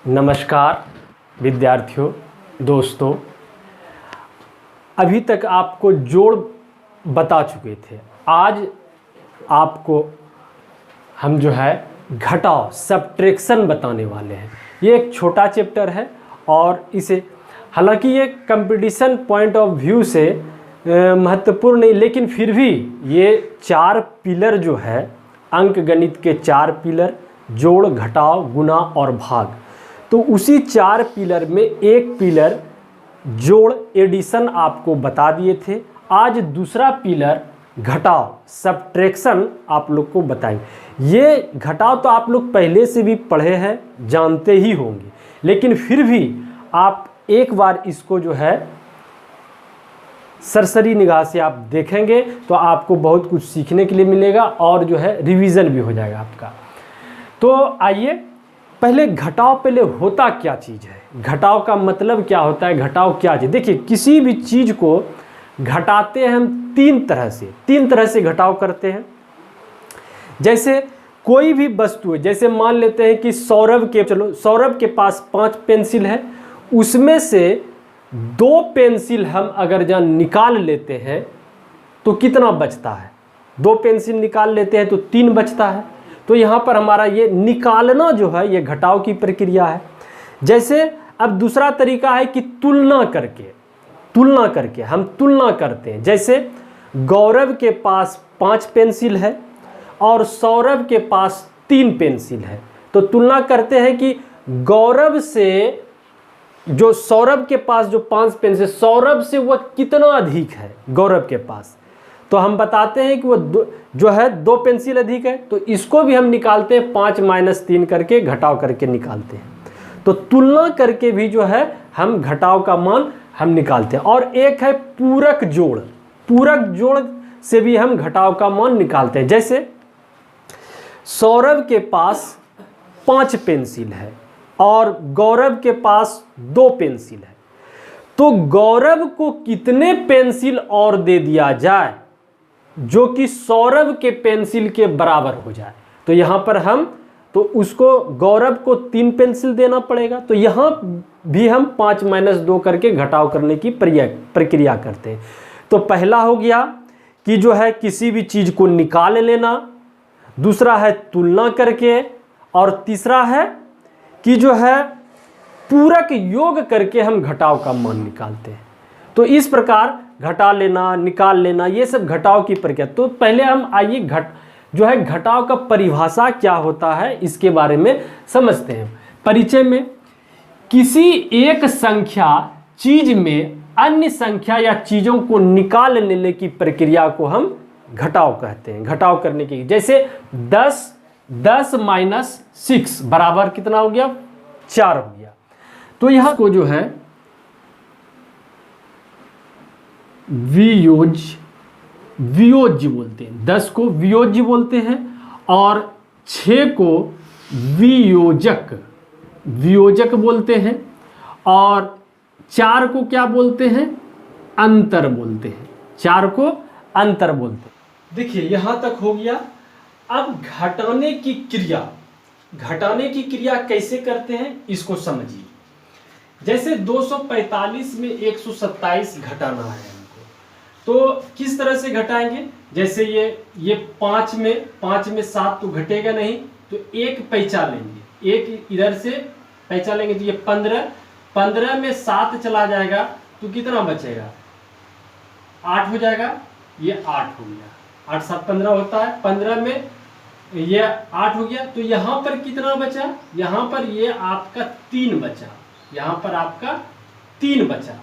नमस्कार विद्यार्थियों, दोस्तों। अभी तक आपको जोड़ बता चुके थे। आज आपको हम जो है घटाव सब्ट्रैक्शन बताने वाले हैं। ये एक छोटा चैप्टर है और इसे हालांकि ये कंपटीशन पॉइंट ऑफ व्यू से महत्वपूर्ण नहीं, लेकिन फिर भी ये 4 पिलर जो है अंक गणित के 4 पिलर जोड़, घटाव, गुणा और भाग, तो उसी 4 पिलर में एक पिलर जोड़ एडिशन आपको बता दिए थे। आज दूसरा पिलर घटाव सब्ट्रैक्शन आप लोग को बताएंगे। ये घटाव तो आप लोग पहले से भी पढ़े हैं, जानते ही होंगे, लेकिन फिर भी आप एक बार इसको जो है सरसरी निगाह से आप देखेंगे तो आपको बहुत कुछ सीखने के लिए मिलेगा और जो है रिवीजन भी हो जाएगा आपका। तो आइए पहले घटाव पहले होता क्या चीज़ है, घटाव का मतलब क्या होता है, घटाव क्या चीज़। देखिए किसी भी चीज़ को घटाते हैं हम तीन तरह से घटाव करते हैं। जैसे कोई भी वस्तु है, जैसे मान लेते हैं कि सौरभ के पास 5 पेंसिल है, उसमें से 2 पेंसिल हम अगर जहाँ निकाल लेते हैं तो कितना बचता है। 2 पेंसिल निकाल लेते हैं तो 3 बचता है। तो यहाँ पर हमारा ये निकालना जो है ये घटाव की प्रक्रिया है। जैसे अब दूसरा तरीका है कि तुलना करके हम तुलना करते हैं। जैसे गौरव के पास 5 पेंसिल है और सौरभ के पास 3 पेंसिल है, तो तुलना करते हैं कि गौरव से जो सौरभ के पास जो 5 पेंसिल, सौरभ से वह कितना अधिक है गौरव के पास। तो हम बताते हैं कि वो जो है 2 पेंसिल अधिक है, तो इसको भी हम निकालते हैं 5 - 3 करके घटाव करके निकालते हैं। तो तुलना करके भी जो है हम घटाव का मान हम निकालते हैं। और एक है पूरक जोड़ से भी हम घटाव का मान निकालते हैं। जैसे सौरभ के पास 5 पेंसिल है और गौरव के पास 2 पेंसिल है, तो गौरव को कितने पेंसिल और दे दिया जाए जो कि सौरभ के पेंसिल के बराबर हो जाए। तो यहाँ पर तो उसको गौरव को 3 पेंसिल देना पड़ेगा। तो यहाँ भी हम 5 - 2 करके घटाव करने की प्रक्रिया करते हैं। तो पहला हो गया कि जो है किसी भी चीज़ को निकाल लेना, दूसरा है तुलना करके, और तीसरा है कि जो है पूरक योग करके हम घटाव का मान निकालते हैं। तो इस प्रकार घटा लेना, निकाल लेना, ये सब घटाव की प्रक्रिया। तो पहले हम आइए जो है घटाव का परिभाषा क्या होता है इसके बारे में समझते हैं। परिचय में किसी एक संख्या चीज में अन्य संख्या या चीजों को निकाल लेने की प्रक्रिया को हम घटाव कहते हैं। घटाव करने की, जैसे 10 - 6 बराबर कितना हो गया, 4 हो गया। तो यहाँ को जो है वियोज्य बोलते हैं, 10 को वियोज्य बोलते हैं और 6 को वियोजक बोलते हैं, और 4 को क्या बोलते हैं, अंतर बोलते हैं। 4 को अंतर बोलते हैं। देखिए यहाँ तक हो गया। अब घटाने की क्रिया कैसे करते हैं इसको समझिए। जैसे 245 में 127 घटाना है हमको, तो किस तरह से घटाएंगे। जैसे ये 5 में 7 तो घटेगा नहीं, तो एक पैंचा लेंगे, एक इधर से पैंचा लेंगे, तो ये 15 में 7 चला जाएगा तो कितना बचेगा, 8 हो जाएगा। ये 8 हो गया, 8 - 7 15 होता है। 15 में ये 8 हो गया, तो यहाँ पर कितना बचा, यहाँ पर ये आपका 3 बचा, यहाँ पर आपका 3 बचा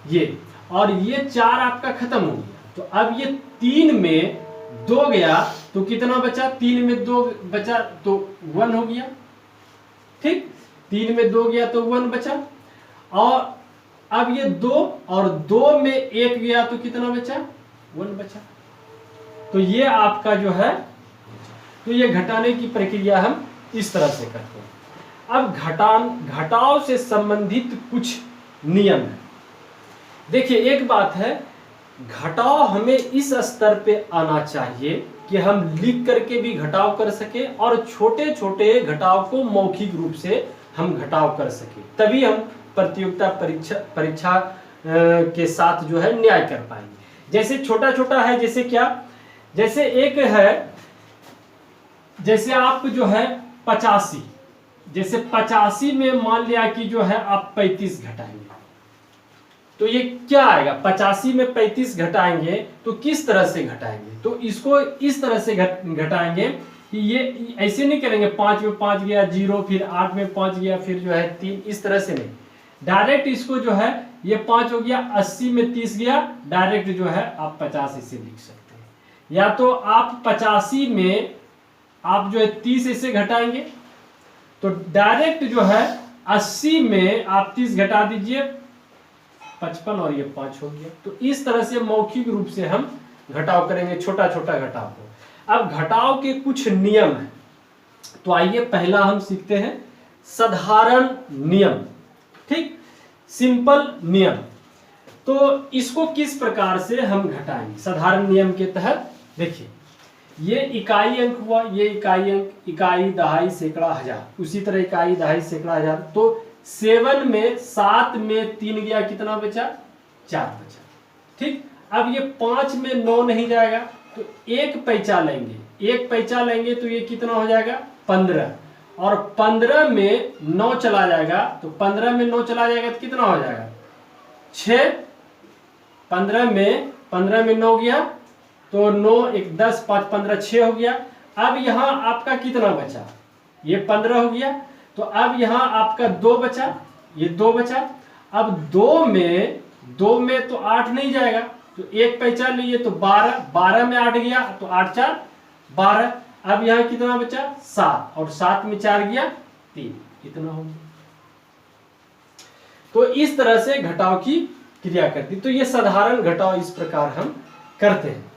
ये, और ये 4 आपका खत्म हो गया। तो अब ये 3 में 2 गया तो कितना बचा, 3 में 2 बचा तो 1 हो गया। ठीक, 3 में 2 गया तो 1 बचा, और अब ये 2 और 2 में 1 गया तो कितना बचा, 1 बचा। तो ये आपका जो है, तो ये घटाने की प्रक्रिया हम इस तरह से करते हैं। अब घटाव से संबंधित कुछ नियम है। देखिए एक बात है, घटाव हमें इस स्तर पे आना चाहिए कि हम लिख करके भी घटाव कर सके और छोटे छोटे घटाव को मौखिक रूप से हम घटाव कर सके, तभी हम प्रतियोगिता परीक्षा के साथ जो है न्याय कर पाएंगे। जैसे छोटा छोटा है, जैसे क्या, जैसे एक है, जैसे आप जो है 85, जैसे 85 में मान लिया कि जो है आप 35 घटाएंगे, तो ये क्या आएगा, 85 में 35 घटाएंगे तो किस तरह से घटाएंगे, तो इसको इस तरह से घटाएंगे कि ये ऐसे नहीं करेंगे 5 में 5 गया 0, फिर 8 में 5 गया, फिर जो है 3, इस तरह से नहीं, डायरेक्ट इसको जो है ये 5 हो गया, 80 में 30 गया, डायरेक्ट जो है आप 50 इसे लिख सकते हैं। या तो आप 85 में आप जो है 30 इसे घटाएंगे, तो डायरेक्ट जो है 80 में आप 30 घटा दीजिए 55 और ये 5 हो गया। तो इस तरह से मौखिक रूप से हम घटाव करेंगे, छोटा छोटा घटाव को। अब घटाव के कुछ नियम हैं, तो आइए पहला हम सीखते हैं साधारण नियम। ठीक, सिंपल नियम। तो इसको किस प्रकार से हम घटाएंगे साधारण नियम के तहत, देखिए ये इकाई अंक हुआ, ये इकाई अंक, इकाई, दहाई, सैकड़ा, हजार, उसी तरह इकाई, दहाई, सैकड़ा, हजार। तो 7 में 7 में 3 गया, कितना बचा, 4 बचा। ठीक, अब ये 5 में 9 नहीं जाएगा, तो एक पैंचा लेंगे, एक पैंचा लेंगे तो ये कितना हो जाएगा, 15, और 15 में 9 चला जाएगा, तो 15 में 9 चला जाएगा तो कितना हो जाएगा, 6। 15 में 9 गया तो 9 1 10 5 15 6 हो गया। अब यहाँ आपका कितना बचा, ये 15 हो गया, तो अब यहाँ आपका 2 बचा, ये 2 बचा। अब 2 में तो 8 नहीं जाएगा, तो एक पैंचा लिए तो 12, 12 में 8 गया तो 8 4 12। अब यहाँ कितना बचा, 7, और 7 में 4 गया 3, इतना हो गया। तो इस तरह से घटाव की क्रिया करती। तो ये साधारण घटाव इस प्रकार हम करते हैं।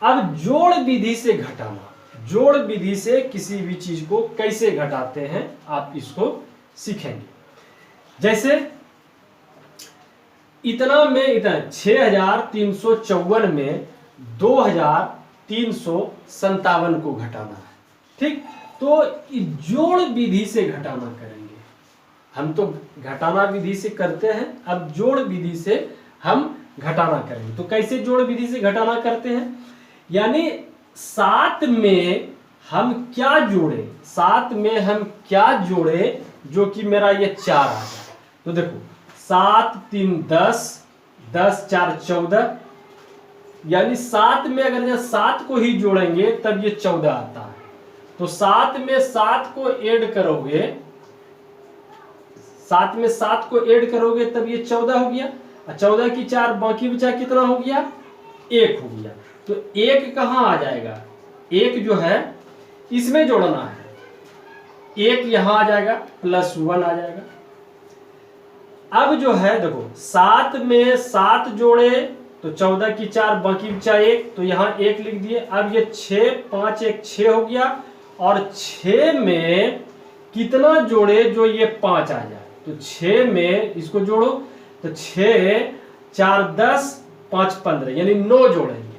अब जोड़ विधि से घटाना, जोड़ विधि से किसी भी चीज को कैसे घटाते हैं आप इसको सीखेंगे। जैसे इतना में इतना 6354 में 2357 को घटाना है। ठीक, तो जोड़ विधि से घटाना करेंगे हम, तो घटाना विधि से करते हैं, अब जोड़ विधि से हम घटाना करेंगे। तो कैसे जोड़ विधि से घटाना करते हैं, यानी 7 में हम क्या जोड़े, 7 में हम क्या जोड़े जो कि मेरा ये 4 आ जाए। तो देखो 7 3 10, 10 4 14, यानी 7 में अगर 7 को ही जोड़ेंगे तब ये 14 आता है। तो 7 में 7 को ऐड करोगे, 7 में 7 को ऐड करोगे तब ये 14 हो गया, और 14 की 4 बाकी बचा कितना हो गया, 1 हो गया। तो 1 कहाँ आ जाएगा, 1 जो है इसमें जोड़ना है, 1 यहां आ जाएगा, +1 आ जाएगा। अब जो है देखो 7 में 7 जोड़े तो 14 की 4 बाकी बचा 1, तो यहाँ 1 लिख दिए। अब ये 6 5 1 6 हो गया, और 6 में कितना जोड़े जो ये 5 आ जाए, तो 6 में इसको जोड़ो, तो 6 4 10 5 15, यानी 9 जोड़ेंगे,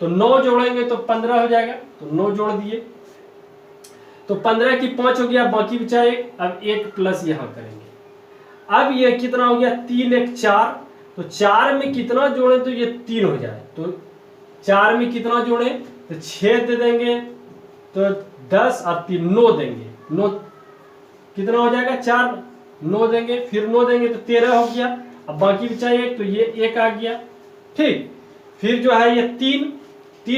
तो 9 जोड़ेंगे तो 15 हो जाएगा, तो 9 जोड़ दिए, तो 15 की 5 हो गया, बाकी बचा 1। अब 1 प्लस यहां करेंगे, अब ये कितना हो गया, 3 1 4, तो 4 में कितना जोड़े तो ये 3 हो जाए, तो 4 में कितना जोड़े तो 6 दे देंगे, तो 10 और 3 9 देंगे, 9 कितना हो जाएगा, 4 9 देंगे, फिर 9 देंगे तो 13 हो गया। अब बाकी बचा 1, तो ये 1 आ गया। ठीक, फिर जो है ये 3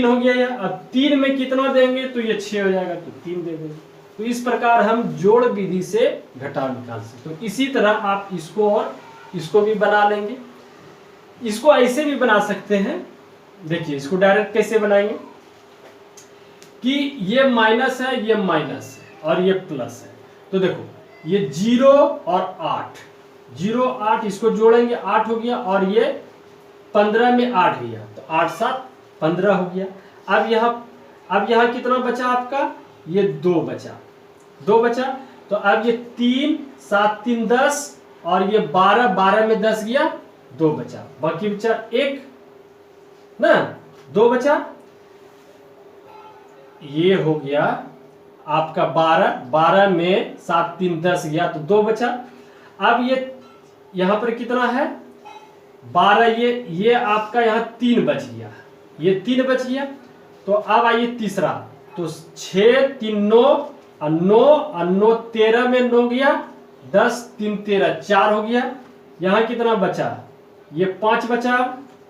हो गया, अब 3 में कितना देंगे तो ये 6 हो जाएगा, तो 3 दे देंगे। तो इस प्रकार हम जोड़ विधि से घटाव निकाल सकते। तो इसी तरह आप इसको और इसको भी बना लेंगे। इसको ऐसे भी बना सकते हैं, देखिए इसको डायरेक्ट कैसे बनाएंगे कि ये माइनस है, ये माइनस है और ये प्लस है। तो देखो ये 0 और 8, 0 8 इसको जोड़ेंगे, 8 हो गया, और ये 15 में 8 गया, तो 8 7 15 हो गया। अब यहाँ कितना बचा आपका, ये 2 बचा, तो अब ये 3 7 3 10, और ये 12 में 10 गया, 2 बचा, बाकी बचा 1 ना, 2 बचा, ये हो गया आपका 12, 12 में 7 3 10 गया तो 2 बचा। अब ये यहाँ पर कितना है 12, ये आपका यहाँ 3 बच गया, ये 3 बच गया। तो अब आइए तीसरा, तो 6 3 9 और 9 और 9 13 में 9 गया, 10 3 13 4 हो गया। यहाँ कितना बचा, ये 5 बचा,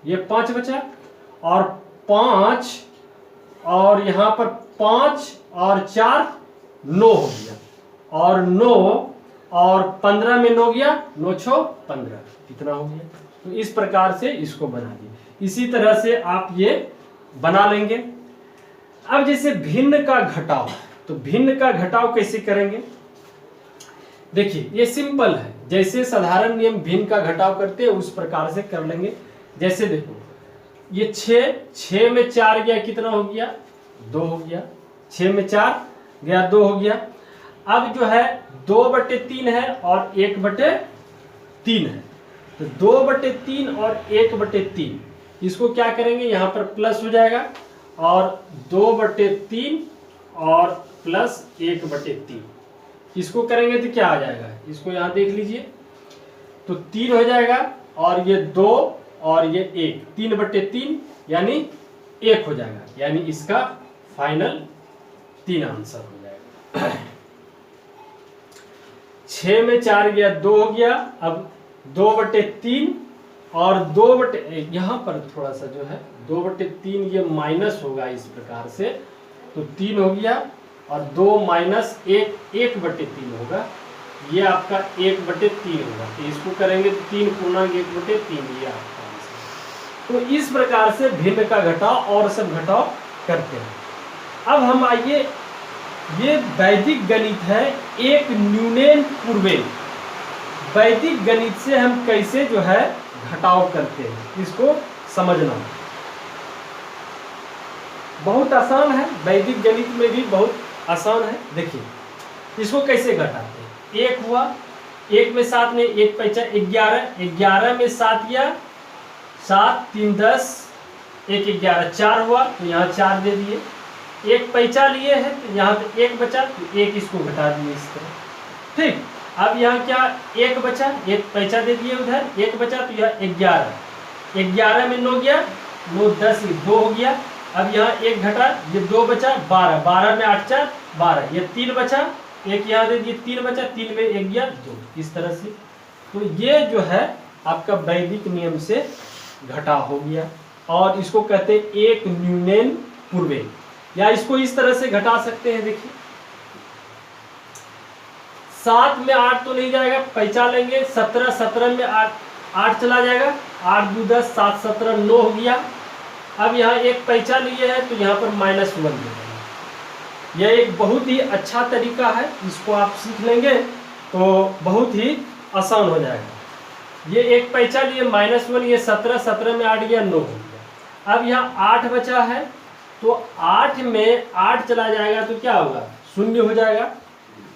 ये 5 बचा और 5 और यहाँ पर 5 और 4 9 हो गया, और 9 और 15 में 9 गया, 9 6 15, इतना हो गया। तो इस प्रकार से इसको बना दिए। इसी तरह से आप ये बना लेंगे। अब जैसे भिन्न का घटाव, तो भिन्न का घटाव कैसे करेंगे, देखिए ये सिंपल है, जैसे साधारण नियम भिन्न का घटाव करते हैं उस प्रकार से कर लेंगे। जैसे देखो ये 6 में 4 गया, कितना हो गया 2 हो गया, 6 में 4 गया 2 हो गया। अब जो है 2/3 है और 1/3 है, तो 2/3 और 1/3 इसको क्या करेंगे, यहाँ पर प्लस हो जाएगा, और 2/3 और प्लस 1/3 इसको करेंगे तो क्या आ जाएगा, इसको यहाँ देख लीजिए, तो 3 हो जाएगा, और ये 2 और ये 1, 3/3 यानी 1 हो जाएगा, यानी इसका फाइनल 3 आंसर हो जाएगा। 6 में 4 गया 2 हो गया, अब 2/3 और 2/, यहाँ पर थोड़ा सा जो है 2/3 ये माइनस होगा इस प्रकार से, तो 3 हो गया, और 2 माइनस 1 1/3 होगा, ये आपका 1/3 होगा। तो इसको करेंगे तो 3 पूर्णांक 1/3 ये आपका आंसर। तो इस प्रकार से भिन्न का घटाव और सब घटाव करते हैं। अब हम आइए, ये वैदिक गणित है, एक न्यूनेन पूर्वेन। वैदिक गणित से हम कैसे जो है घटाव करते हैं, इसको समझना बहुत आसान है। वैदिक गणित में भी बहुत आसान है। देखिए इसको कैसे घटाते हैं, 1 हुआ, 1 में 7 में 1 पैंचा 11, 11 में 7 गया, 7 3 10, 1 11 4 हुआ, तो यहाँ 4 दे दिए। 1 पैंचा लिए है तो यहाँ पे 1 बचा, तो 1 इसको घटा दिए इस तरह, ठीक। अब यहाँ क्या 1 बचा, 1 पैंचा दे दिए उधर, 1 बचा, तो यह 11, 11 में 9 गया, 9 10 2 हो गया। अब यहाँ 1 घटा, ये 2 बचा, 12, 12 में 8 4 12, ये 3 बचा, 1 यहाँ दे दिए, 3 बचा, 3 में 1 गया 2, इस तरह से। तो ये जो है आपका वैदिक नियम से घटाव हो गया, और इसको कहते हैं एक न्यूनेन पूर्वेन। या इसको इस तरह से घटा सकते हैं, देखिए 7 में 8 तो नहीं जाएगा, पैंचा लेंगे, 17 17 में 8 चला जाएगा, 8 2 10, 7 17 9 हो गया। अब यहाँ 1 पैंचा लिए है तो यहाँ पर -1 दे देंगे। यह एक बहुत ही अच्छा तरीका है, इसको आप सीख लेंगे तो बहुत ही आसान हो जाएगा। ये 1 पैंचा लिए -1, ये 17 17 में 8 गया 9 हो गया। अब यहाँ 8 बचा है, तो 8 में 8 चला जाएगा तो क्या होगा, 0 हो जाएगा।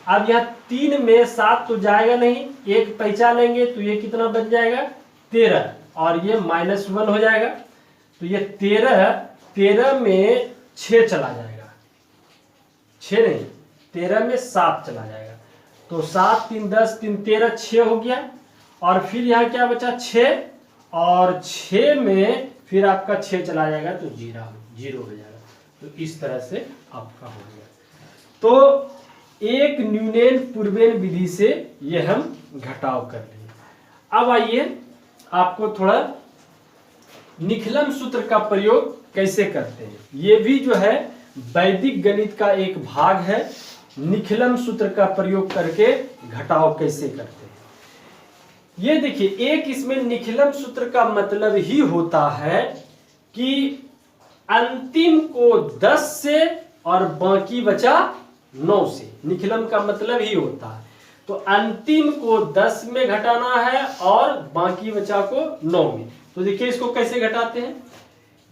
अब यहाँ 3 में 7 तो जाएगा नहीं, 1 पैंचा लेंगे तो ये कितना बच जाएगा 13, और ये -1 हो जाएगा, तो ये 13 में 6 चला जाएगा, 6 नहीं 13 में 7 चला जाएगा, तो 7 3 10 3 13 6 हो गया। और फिर यहाँ क्या बचा 6, और 6 में फिर आपका 6 चला जाएगा तो 0 हो जाएगा। तो इस तरह से आपका हो गया। तो एक न्यूनेन पूर्वेन विधि से ये हम घटाव कर लेंगे। अब आइए आपको थोड़ा निखिलम सूत्र का प्रयोग कैसे करते हैं, ये भी जो है वैदिक गणित का एक भाग है। निखिलम सूत्र का प्रयोग करके घटाव कैसे करते हैं, ये देखिए। एक इसमें निखिलम सूत्र का मतलब ही होता है कि अंतिम को 10 से और बाकी बचा 9 से, निखिलम का मतलब ही होता है। तो अंतिम को 10 में घटाना है और बाकी बचा को 9 में। तो देखिए इसको कैसे घटाते हैं,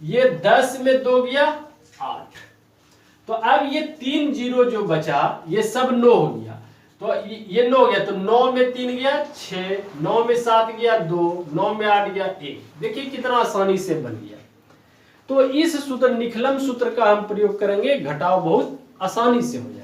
ये 10 में 2 गया 8, तो अब ये 3 0 जो बचा ये सब 9 हो गया, तो ये 9 गया, तो 9 में 3 गया 6, 9 में 7 गया 2, 9 में 8 गया 1। देखिए कितना आसानी से बन गया। तो इस सूत्र निखिलम सूत्र का हम प्रयोग करेंगे, घटाव बहुत आसानी से हो जाएगा।